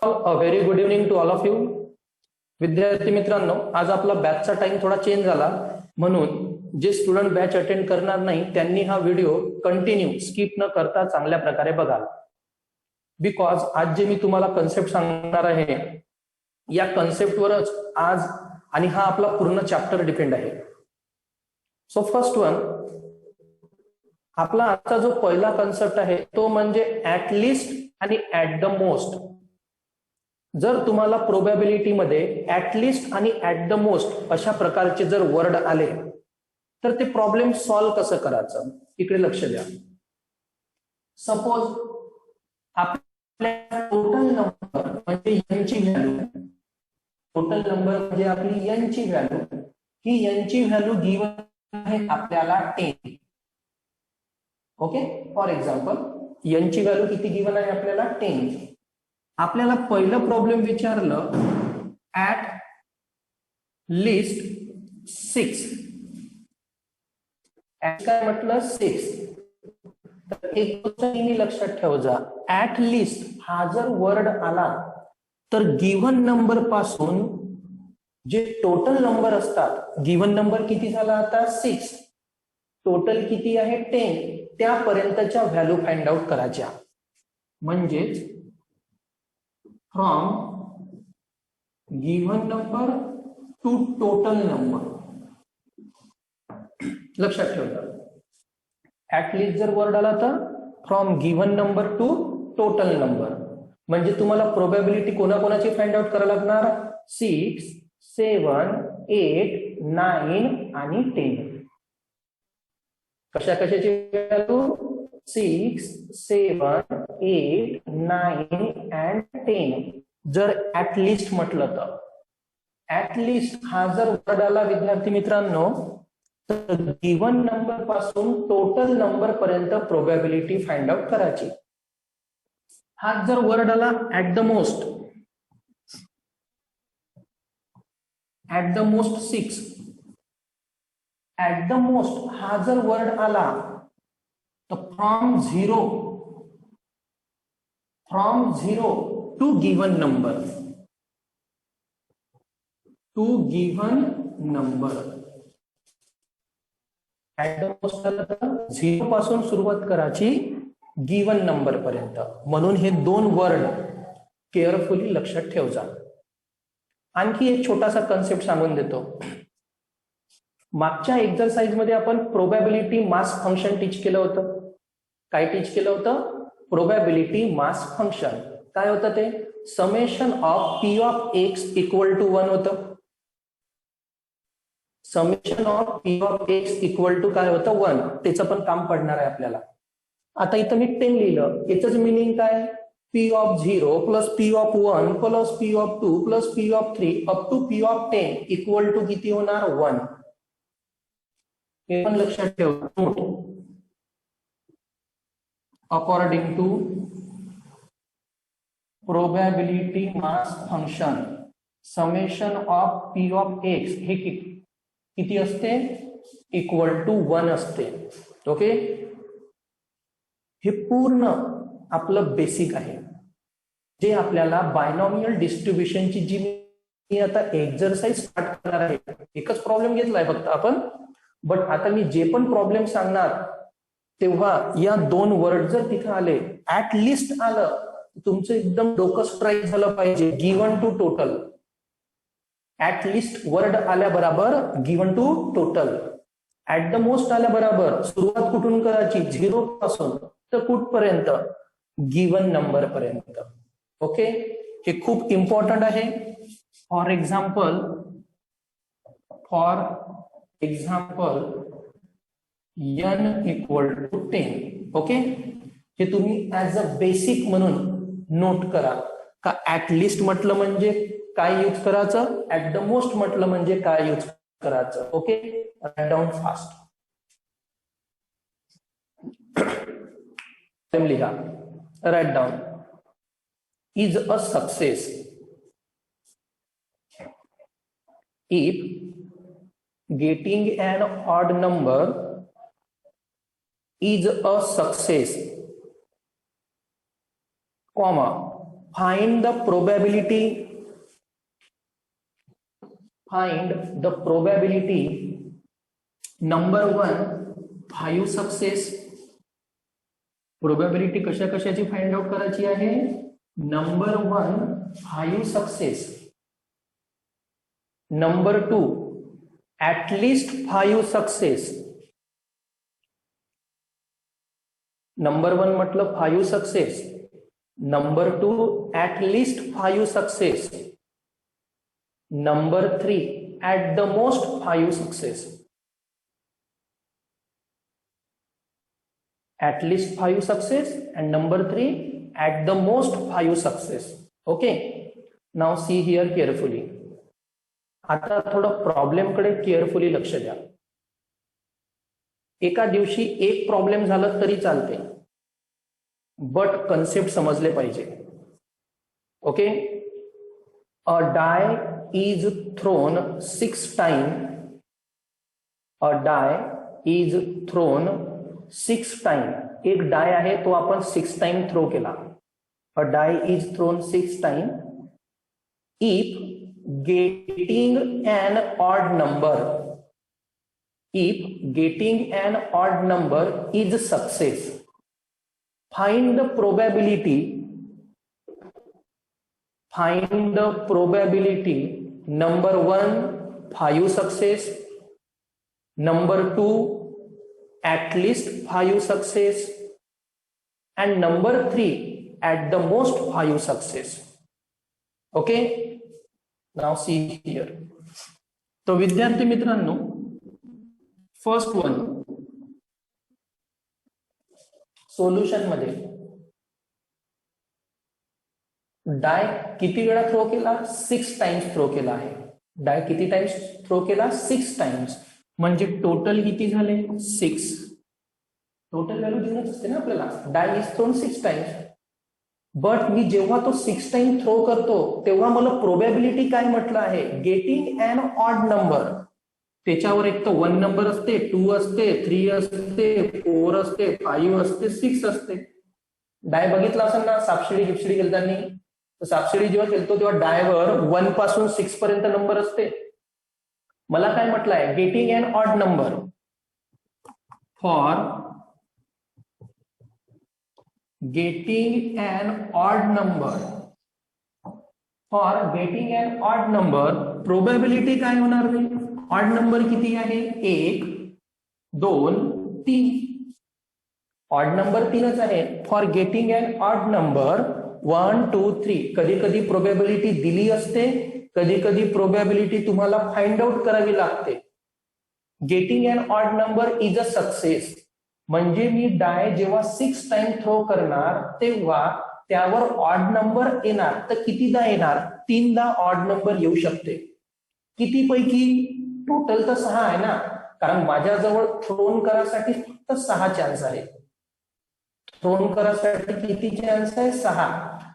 A very good evening to all of you. विद्यार्थी मित्रांनो, आज आपला बॅचचा टाइम थोडा चेंज झाला, म्हणून जे स्टुडंट बॅच अटेंड करणार नाही त्यांनी हा व्हिडिओ कंटिन्यू स्किप न करता चांगल्या प्रकारे बघा. बिकॉज आज जे मी तुम्हाला कन्सेप्ट सांगणार आहे या कन्सेप्टवरच आज आणि हा आपला पूर्ण चॅप्टर डिपेंड आहे. सो फर्स्ट वन, आपला आजचा जो पहिला कन्सेप्ट आहे तो म्हणजे ऍट लिस्ट आणि ऍट द मोस्ट. जर तुम्हाला प्रोबॅबिलिटी मध्ये ऍट लिस्ट आणि ऍट द मोस्ट अशा प्रकारचे जर वर्ड आले तर ते प्रॉब्लेम सॉल्व्ह कसं करायचं, इकडे लक्ष द्या. सपोज आपल्या टोटल नंबर म्हणजे यांची व्हॅल्यू, टोटल नंबर म्हणजे आपली यांची व्हॅल्यू, ही यांची व्हॅल्यू गिवन आहे आपल्याला 10. ओके, फॉर एक्झाम्पल यांची व्हॅल्यू किती गिवन आहे आपल्याला 10. आपल्याला पहिलं प्रॉब्लेम विचारलं ऍट लिस्ट 6. काय म्हटलं 6. तर एक गोष्ट नेहमी लक्षात ठेव जा, ऍट लिस्ट हा जर वर्ड आला तर गिव्हन नंबर पासून जे टोटल नंबर असतात, गिव्हन नंबर किती झाला आता 6, टोटल किती आहे 10, त्यापर्यंतच्या व्हॅल्यू फाइंड आउट करायच्या. म्हणजेच from given number two total number. लक्षात ठेवा, ऍटलिस्ट जर वर्ड आला तर from given number two total number. म्हणजे तुम्हाला प्रोबॅबिलिटी कोणाकोणाची फाइंड आउट करायला लागणार, 6, 7, 8, 9 आणि 10. कशा कशाची व्हॅल्यू, 6, 7, 8, 9 अँड 10. जर ऍट लिस्ट म्हटलं तर, ऍट लिस्ट हा जर वर्ड आला विद्यार्थी मित्रांनो तर गिव्हन नंबर पासून टोटल नंबर पर्यंत प्रोबॅबिलिटी फाइंड आउट करायची. हा जर वर्ड आला at the most, at the most 6, at the most हा जर वर्ड आला तर from zero to given number, at the most आला तर 0 पासून सुरुवात करायची गिव्हन नंबर पर्यंत. म्हणून हे दोन वर्ड केअरफुली लक्षात ठेव जा. आणखी एक छोटासा कन्सेप्ट सांगून देतो. मागच्या एक्सरसाइज मध्ये आपण प्रोबॅबिलिटी मास फंक्शन टीच केलं होतं. काय टीच केलं होतं, प्रोबॅबिलिटी मास फंक्शन. काय होतं ते, summation of P of X equal to 1 होतं. Summation of P of X equal to काय होतं 1. त्याचं पण काम पडणार आहे आपल्याला. आता इथं मी 10 लिहिलं, याच मिनिंग काय, P of 0 plus P of 1 plus P of 2 plus P of 3 up to P of 10 equal to किती होणार 1. हे पण लक्षात ठेव. Note, according to probability mass function summation of P of X हे किती असते, इक्वल टू 1 असते. ओके, हे पूर्ण आपलं बेसिक आहे जे आपल्याला बायनॉमियल डिस्ट्रीब्युशनची जी मी आता एक्सरसाइज स्टार्ट करणार आहे. एकच प्रॉब्लेम घेतलाय फक्त आपण, बट आता मी जे पण प्रॉब्लेम सांगणार तेव्हा या दोन वर्ड जर तिथे आले, ऍट लिस्ट आलं, तुमचं एकदम डोकं स्ट्राईक झालं पाहिजे. Given to total, at least word आल्या बरोबर given to total. At the most आल्या बरोबर सुरुवात कुठून करायची, 0 पासून तर कुठपर्यंत, गिव्हन नंबर पर्यंत. ओके, हे खूप इम्पॉर्टंट आहे. For example n equal to 10. Okay, हे तुम्ही ऍज अ बेसिक म्हणून नोट करा का. ऍट लिस्ट म्हटलं म्हणजे काय यूज करायचं, ऍट द मोस्ट म्हटलं म्हणजे काय यूज करायचं. Okay, write down fast. लिहा, write down. Is a success if getting an odd number is a success, comma find the probability number 1 5 success. Probability कशा कशाची फाइंड आउट करायची आहे? Number 1 5 success, number 2 at least 5 success. Number 1 म्हटलं 5 success, number 2 at least 5 success, number 3 at the most 5 success. At least 5 success and number 3 at the most 5 success. Okay, now see here carefully. आता थोडं problem कडे carefully लक्ष द्या. एका दिवशी एक problem झालं तरी चालते, बट कन्सेप्ट समजले पाहिजे. Okay, a die is thrown 6 time. A die is thrown 6 time. एक डाय आहे तो आपण 6 टाइम थ्रो केला. A die is thrown 6 time. If getting an odd number, if getting an odd number is success, find the probability, find the probability number 1 5 success, number 2 at least 5 success and number 3 at the most 5 success. Okay, now see here. तो विद्यार्थी मित्रांनो, first one solution मध्ये डाय किती वेळा throw केला? 6 times throw केला आहे. डाय किती टाइम्स थ्रो केला? 6 टाइम्स. म्हणजे टोटल किती झाले? 6. टोटल व्हॅल्यू दिलीच असते ना आपल्याला. डाय इज थ्रोन 6 टाइम्स. बट मी जेव्हा तो 6 टाइम थ्रो करतो तेव्हा मला प्रोबॅबिलिटी काय म्हटलं आहे? Getting an odd number. त्याच्यावर एक तर 1 नंबर असते, 2 असते, 3 असते, 4 असते, 5 असते, 6 असते. डाय बघितला असेल ना सापशिडी गिपशिडी खेळताना. सापशिडी जेव्हा खेळतो तेव्हा डायवर 1 पासून 6 पर्यंत नंबर असते. मला काय म्हटलं आहे? Getting an odd number. For getting an odd number, for getting an odd number probability काय होणार रे? ऑड नंबर किती आहे? 1 2 3. ऑड नंबर 3च आहे. For getting an odd number 1 2 3. कधी कधी प्रोबॅबिलिटी दिली असते, कधी कधी प्रोबॅबिलिटी तुम्हाला फाइंड आउट करावी लागते. Getting an odd number is a success. म्हणजे मी डाय जेव्हा 6 टाइम थ्रो करणार तेव्हा त्यावर ऑड नंबर येणार. तर कितीदा येणार? 3दा ऑड नंबर येऊ शकते. किती पैकी? टोटल तर 6 आहे ना, कारण माझ्याजवळ थ्रोन करासाठी फक्त 6 चान्स आहे. थ्रोन करासाठी किती चान्स आहे? 6.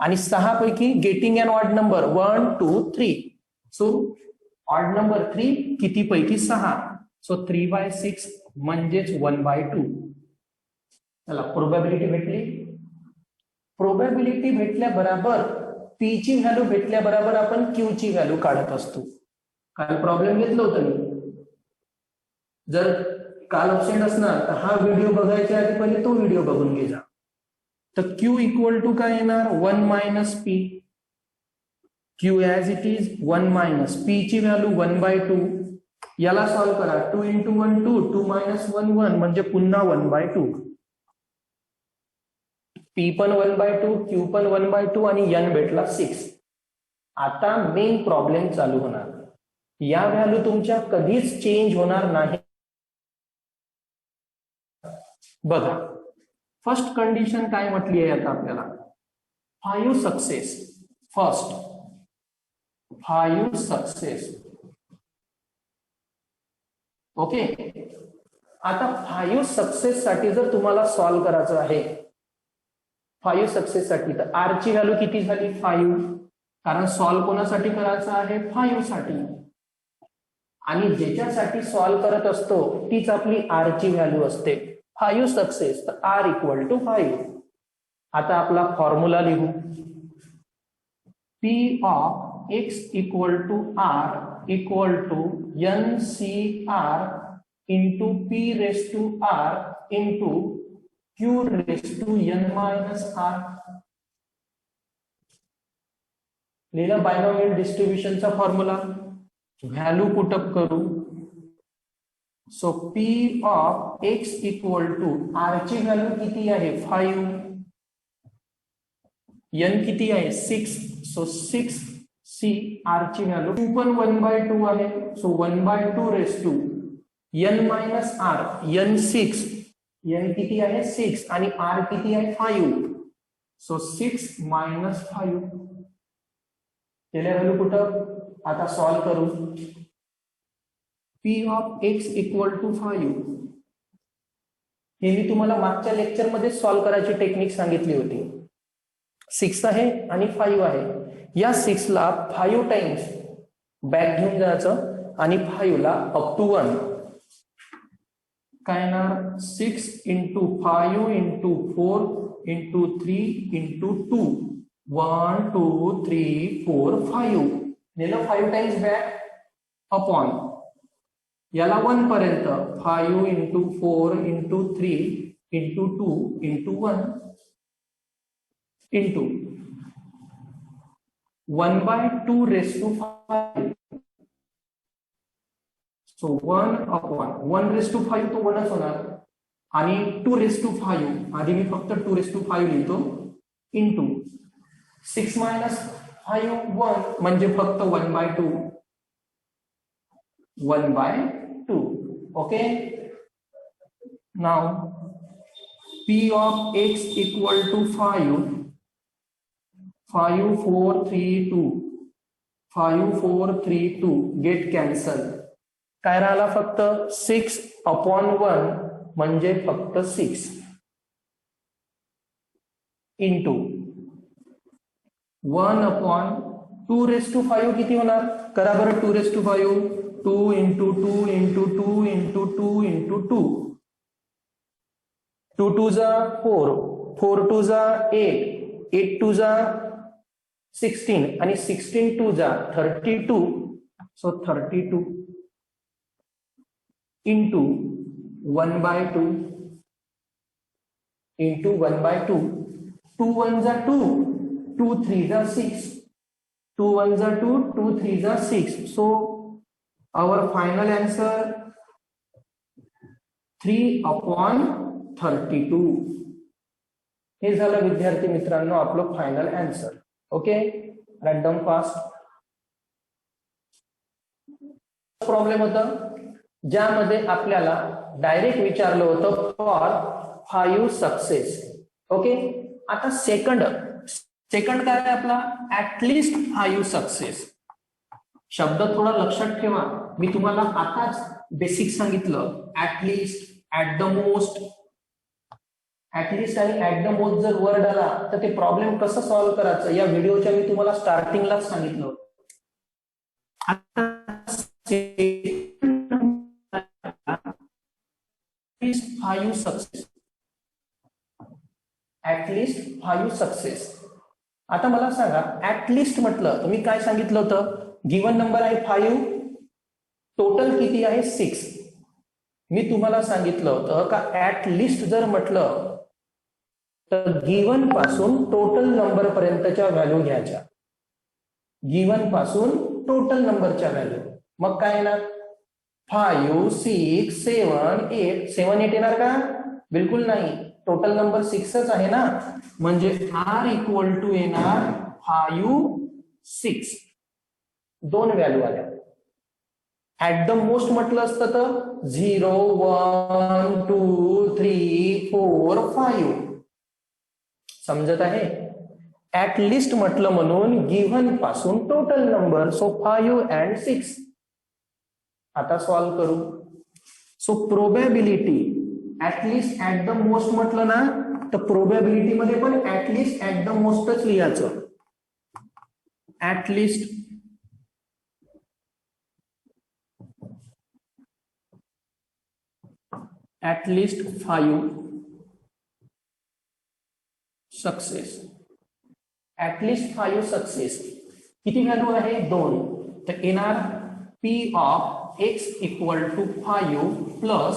आणि 6 पैकी getting an odd number 1 2 3. So odd number 3 किती पैकी? 6. सो 3/6 म्हणजेच 1/2. चला, प्रोबॅबिलिटी भेटली. प्रोबॅबिलिटी भेटल्या बरोबर पी ची व्हॅल्यू भेटल्या बरोबर आपण क्यू ची व्हॅल्यू काढत असतो. काल प्रॉब्लेम घेतलं होतं मी. जर काल ऑप्शन असणार तर हा व्हिडिओ बघायच्या आधी पहिले तो व्हिडिओ बघून घे जा. तर क्यू इक्वल टू काय येणार? 1 minus P. Q as it is 1 minus P ची व्हॅल्यू 1/2. याला सॉल्व्ह करा. 2 × 1 2, 2 - 1 1 म्हणजे पुन्हा 1/2. पी पण 1/2, क्यू पण 1/2 आणि एन भेटला 6. आता मेन प्रॉब्लेम चालू होणार. या व्हॅल्यू तुमच्या कधीच चेंज होणार नाही. बघा, फर्स्ट कंडिशन काय म्हटली आहे आता आपल्याला? 5 सक्सेस. First 5 success. ओके, आता 5 सक्सेस साठी जर तुम्हाला सॉल्व्ह करायचं आहे, 5 सक्सेस साठी, तर आर ची व्हॅल्यू किती झाली? 5. कारण सॉल्व्ह कोणासाठी करायचं आहे? 5 साठी. आणि ज्याच्यासाठी सॉल्व्ह करत असतो तीच आपली आर ची व्हॅल्यू असते. 5 सक्सेस, तर आर इक्वल टू 5. आता आपला फॉर्म्युला लिहू. P of x equal to r equal to NCR into P raised to r into Q raised to n minus r. लिहिला बायनॉमियल डिस्ट्रीब्युशनचा फॉर्म्युला, व्हॅल्यू पुटअप करू. So P of x equal to r ची value किती आहे 5, n किती आहे 6, so 6 C r ची value 2 पण 1/2 आहे, so 1/2 raise to n minus r, n 6, n किती आहे 6 आणि r किती आहे 5, सो 6 मायनस 5 केल्या व्हॅल्यू पुटअप. आता सॉल्व करू. P of x equal to 5, हे मी तुम्हाला मागच्या लेक्चर मध्ये सॉल्व करायची टेक्निक सांगितली होती. 6 आहे आणि 5 आहे. या 6 ला 5 टाइम्स बॅक घेऊन जायचं आणि 5 ला अप टू 1 काय ना 6 इंटू 5 इंटू 4 इंटू 3 इंटू 2 1 2 3 4 5 नेलं 5 टाइम्स बॅक अपॉन याला 1 पर्यंत 5 into 4 into 3 into 2 into 1 into 1/2 raise to 5, so 1 upon 1 raise to 5 तो 1च होणार आणि 2 रेस टू 5 आधी मी फक्त 2 रेस टू 5 लिहितो इंटू 6 मायनस 5 1 म्हणजे फक्त 1/2 1/2. Okay. Now P of x equal to 5 5 4 3 2 5 4 3 2 get cancel. काय राहिला फक्त 6 अपॉन 1 म्हणजे फक्त 6 इंटू 1 अपॉन 2 रेस टू 5 किती होणार करा बरं. 2 raise to 5 2 into 2 into 2 into 2 into 2 2 2 जा 4 4 2 जा 8 8 2 जा 16 आणि 16 2 जा 32, सो 32 इंटू 1/2 इंटू 1/2 2 1 जा 2 2 3 जा 6 2 1 जा 2 2 3 जा 6, सो our final answer 3/32. हे झालं विद्यार्थी मित्रांनो आपलं final answer. Okay. Write down fast. Problem होता ज्यामध्ये आपल्याला डायरेक्ट विचारलं होतं फॉर 5 सक्सेस. ओके. आता सेकंड काय आहे आपला ऍटलिस्ट 5 सक्सेस. शब्द थोडा लक्षात ठेवा. मी तुम्हाला आताच बेसिक सांगितलं at least at the most. At least आणि ऍट द मोस्ट जर वर्ड आला तर ते प्रॉब्लेम कसं सॉल्व्ह करायचं या व्हिडिओच्या मी तुम्हाला स्टार्टिंगलाच सांगितलं. आता 5 सक्सेस ऍटलिस्ट 5 सक्सेस. आता मला सांगा ऍटलिस्ट म्हटलं तर मी काय सांगितलं होतं गिवन नंबर आहे 5 टोटल किती आहे 6. मी तुम्हाला सांगितलं होतं का ऍटलिस्ट जर म्हटलं तर गिवन पासून टोटल नंबर पर्यंतच्या व्हॅल्यू घ्यायच्या. गिवन पासून टोटल नंबरच्या व्हॅल्यू मग काय येणार 5 6 7 8 7 8 येणार का बिलकुल नाही. टोटल नंबर 6च आहे ना म्हणजे r इक्वल टू येणार 5 6 दोन व्हॅल्यू आल्या. ऍट द मोस्ट म्हटलं असतं तर 0 1 2 3 4 5 समजत आहे. ऍट लिस्ट म्हटलं म्हणून गिव्हन पासून टोटल नंबर, सो 5 and 6. आता सॉल्व करू. So probability at least at the most म्हटलं ना तर प्रोबॅबिलिटी मध्ये पण ऍटलिस्ट ऍट द मोस्टच लिहायचं. At least at least 5 success. At least 5 success. किती व्हॅल्यू आहे 2, तर येणार P of x equal to 5 plus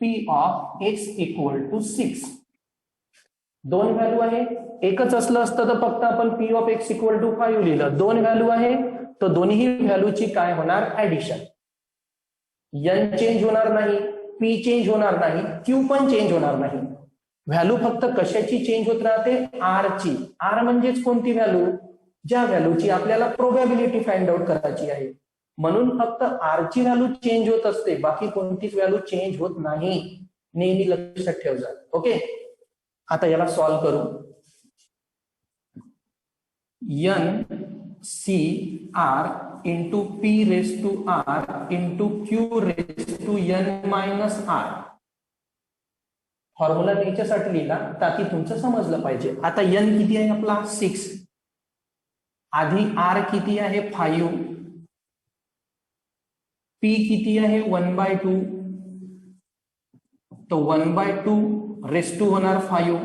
P of x equal to 6. 2 value आहे, एकच असलं असतं तर फक्त आपण P of x equal to 5 लिहिलं. 2 व्हॅल्यू आहे तर दोन्ही व्हॅल्यूची काय होणार ऍडिशन. n चेंज होणार नाही, P चेंज होणार नाही, Q पण चेंज होणार नाही. व्हॅल्यू फक्त कशाची चेंज होत राहते, R ची. R म्हणजेच कोणती व्हॅल्यू, ज्या व्हॅल्यूची आपल्याला प्रोबॅबिलिटी फाइंड आउट करायची आहे. म्हणून फक्त R ची व्हॅल्यू चेंज होत असते, बाकी कोणतीच व्हॅल्यू चेंज होत नाही. नेहमी लक्षात ठेव जा. ओके, आता याला सॉल्व्ह करू. n c r into p raise to r into q raise to n minus r. Formula याच्यासाठी लिहिला ताकि तुमचं समजलं पाहिजे. आता n किती आहे आपला 6, आधी r किती आहे 5, p किती आहे 1/2, तो 1/2 रेस टू होणार 5,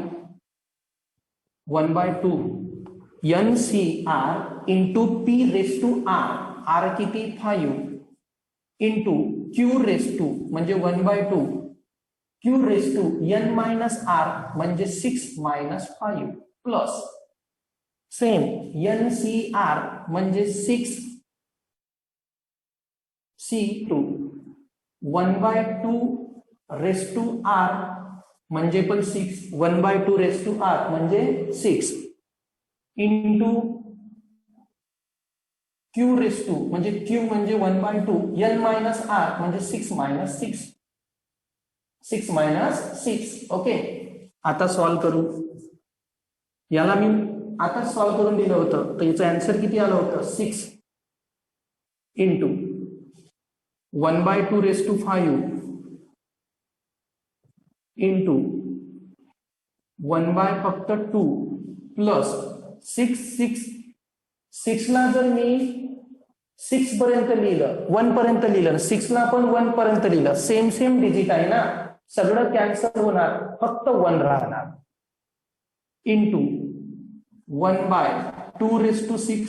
1/2 NCR into P raise to R, R किती 5 इंटू Q रेस टू म्हणजे 1/2, Q raise to N minus R म्हणजे 6 मायनस 5 प्लस सेम NCR म्हणजे 6 C2 1/2 रेस टू R म्हणजे पण 6, 1/2 रेस टू R म्हणजे 6 इंटू Q रेस टू म्हणजे Q म्हणजे 1/2 N minus R म्हणजे 6 मायनस 6, 6 मायनस 6. ओके, आता सॉल्व्ह करू. याला मी आता सॉल्व्ह करून दिलं होतं, तर याचं आन्सर किती आलं होतं 6 into 1/2 raise to 5 into 1/2 plus 6 ला जर मी 6 पर्यंत लिहिलं, 1 पर्यंत लिहिलं, 6 ला पण 1 पर्यंत लिहिलं, सेम डिजिट आहे ना, सगळं कॅन्सल होणार, फक्त 1 राहणार. इंटू 1/2 रेस टू 6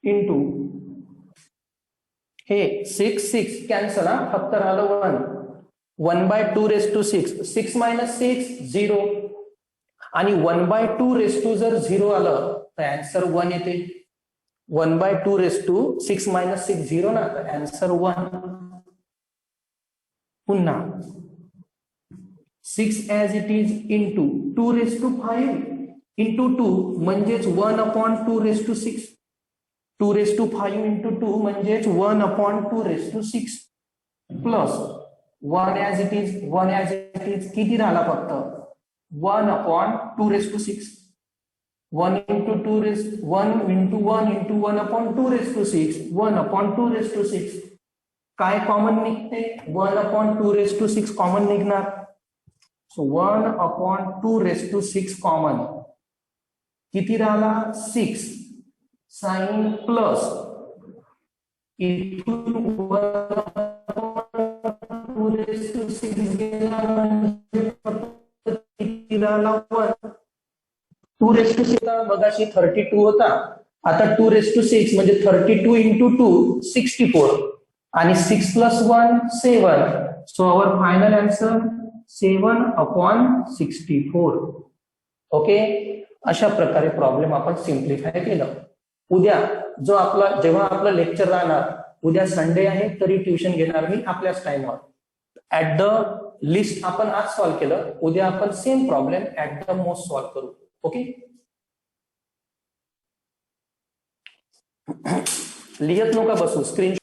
इंटू हे 6 कॅन्सल, फक्त राहिलं 1, 1/2 रेस टू 6 मायनस 6 0, आणि 1/2 रेस टू जर 0 आलं तर आन्सर 1 येते. 1/2 रेस टू 6 मायनस 6 0 ना, तर आन्सर 1. पुन्हा 6 as it is into 2 raise to 5 into 2 म्हणजेच 1/2 raise to 6, 2 raise to 5 into 2 म्हणजेच 1/2 raise to 6 plus 1 as it is किती राहिला फक्त 1/2 raise to 6, 1 into 2 raise 1 into 1 into 1/2 raise to 6, 1/2 raise to 6. काय common निघते, 1/2 रेस टू 6 कॉमन निघणार. So 1/2 raise to 6 common किती राहिला 6 साइन प्लस इथून 1/2 रेस टू 6 गेला म्हणजे 2 रेस टू 6 मगाशी 32 होता, आता 2 रेस टू 6 म्हणजे 32 इंटू 2 64 आणि 6 plus 1 7. So our final answer 7/64. Okay, अशा प्रकारे प्रॉब्लेम आपण सिम्प्लिफाय केलं. उद्या जेव्हा आपलं लेक्चर राहणार, उद्या संडे आहे तरी ट्युशन घेणार मी आपल्याच टाइमवर. ऍट द लिस्ट आपण आज सॉल्व्ह केलं, उद्या आपण same problem at the most solve करू. ओके, लिहत नका बसू, स्क्रीन